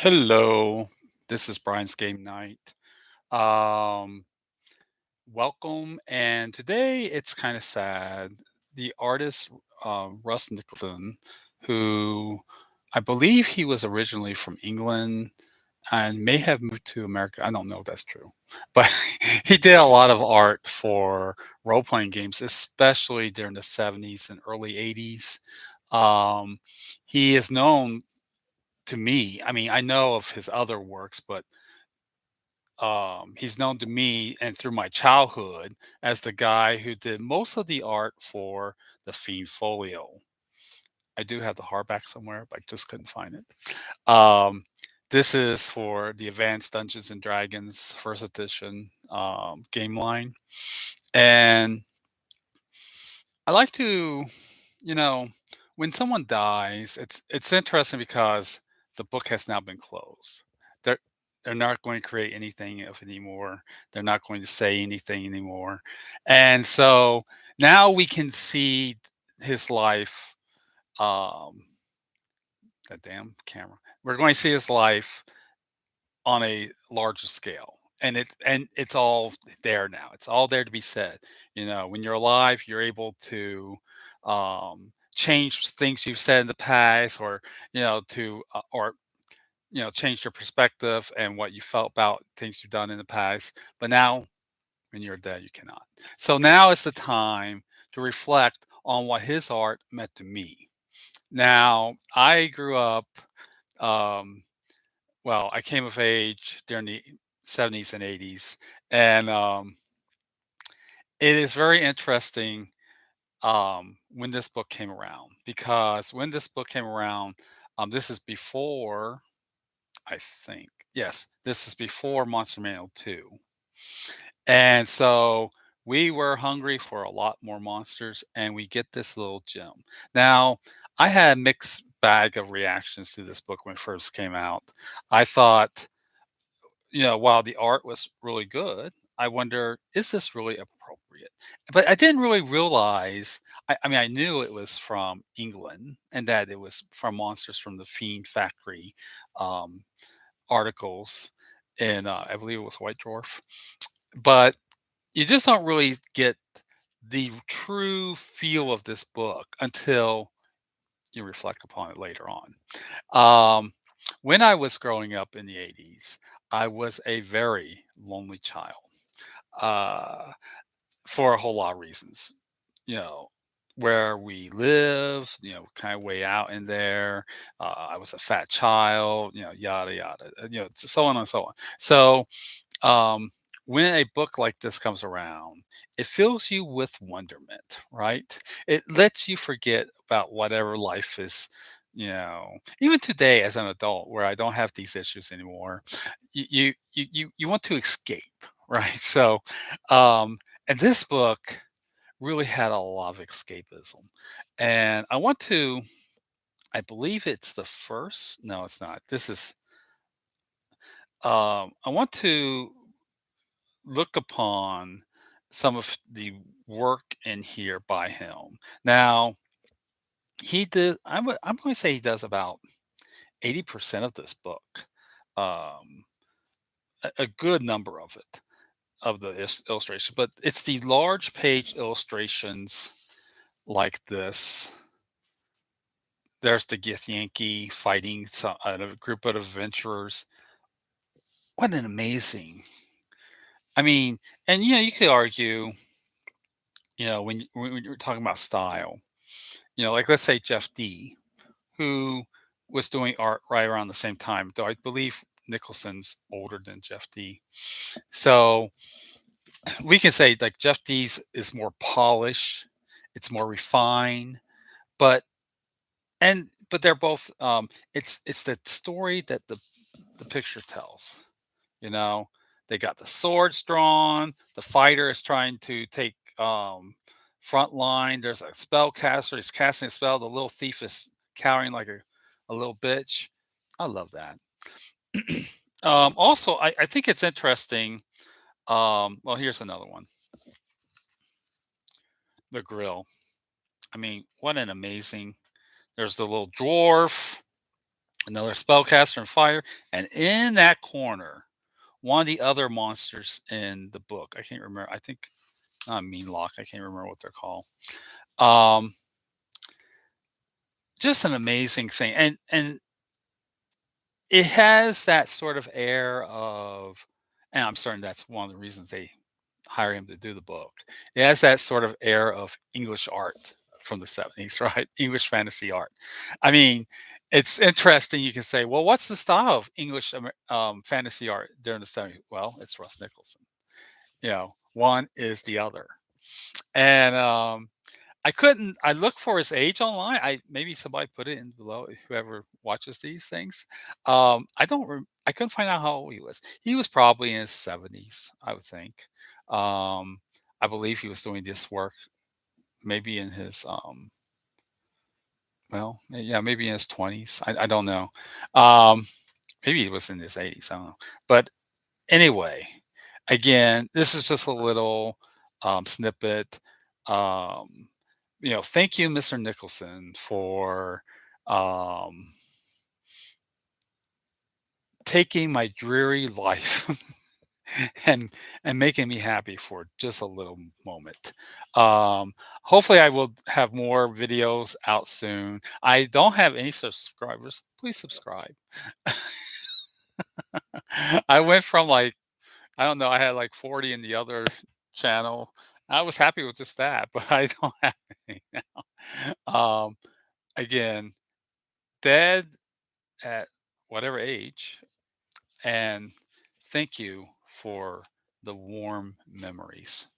Hello, this is Brian's Game Night. Um, Welcome, and today it's kind of sad. The artist Russ Nicholson, who I believe he was originally from England and may have moved to America. I don't know if that's true, but he did a lot of art for role-playing games, especially during the 70s and early 80s. Um, he is known to me. I mean, I know of his other works, but he's known to me and through my childhood as the guy who did most of the art for the Fiend Folio. I do have the hardback somewhere, but I just couldn't find it. This is for the Advanced Dungeons and Dragons First Edition game line, and I like to, you know, when someone dies, it's interesting because the book has now been closed. They're they're not going to create anything of it anymore. They're not going to say anything anymore. And so now we can see his life, um, that damn camera. We're going to see his life on a larger scale. And it's all there now. It's all there to be said. When you're alive, you're able to change things you've said in the past, or to or change your perspective and what you felt about things you've done in the past. But now, when you're dead, you cannot. So now is the time to reflect on what his art meant to me. Now, I grew up. Um, well, I came of age during the 70s and 80s, and it is very interesting when this book came around, because when this book came around, this is before, I think, yes, this is before Monster Manual 2. And so we were hungry for a lot more monsters, and we get this little gem. Now, I had a mixed bag of reactions to this book when it first came out. I thought, while the art was really good, I wonder, is this really appropriate? But I didn't really realize. I mean, I knew it was from England and that it was from Monsters from the Fiend Factory um, articles in, I believe it was White Dwarf. But you just don't really get the true feel of this book until you reflect upon it later on. Um, when I was growing up in the 80s, I was a very lonely child, uh, for a whole lot of reasons. You know, where we live, kind of way out in there. I was a fat child, yada, yada, so on and so on. So, um, when a book like this comes around, it fills you with wonderment, right? It lets you forget about whatever life is, even today as an adult, where I don't have these issues anymore. You want to escape, right? So, and this book really had a lot of escapism, and I believe it's the first. No, it's not. This is. I want to look upon some of the work in here by him. Now, he did. I'm going to say he does about 80% of this book, um, a good number of it, of the illustration. But it's the large page illustrations like this. There's the Githyanki fighting a group of adventurers. What an amazing! I mean, and you could argue, when you're talking about style, like let's say Jeff D, who was doing art right around the same time, though I believe Nicholson's older than Jeff D. So we can say like Jeff D's is more polished, it's more refined, but but they're both it's the story that the picture tells. You know, they got the swords drawn. The fighter is trying to take front line. There's a spell caster. He's casting a spell. The little thief is cowering like a little bitch. I love that. Also, I think it's interesting. Well, here's another one. The grill. I mean, what an amazing. There's the little dwarf. another spellcaster and fire, and in that corner, one of the other monsters in the book. I can't remember. I think not Meanlock. I can't remember what they're called. Um, just an amazing thing, and it has that sort of air of, and I'm certain that's one of the reasons they hire him to do the book. It has that sort of air of English art from the 70s, right? English fantasy art. I mean, it's interesting. You can say, well, what's the style of English fantasy art during the 70s? Well, it's Russ Nicholson. One is the other. And I looked for his age online. Maybe somebody put it in below, whoever watches these things. I couldn't find out how old he was. He was probably in his 70s, I would think. Um, I believe he was doing this work maybe in his well, yeah, maybe in his 20s. I don't know. Um, Maybe he was in his 80s. I don't know. But anyway, again, this is just a little snippet. Um, Thank you, Mr. Nicholson, for um, taking my dreary life and making me happy for just a little moment. Hopefully, I will have more videos out soon. I don't have any subscribers. Please subscribe. I went from like, I don't know, I had like 40 in the other channel. I was happy with just that, but I don't have any now. Again, dead at whatever age, and thank you for the warm memories.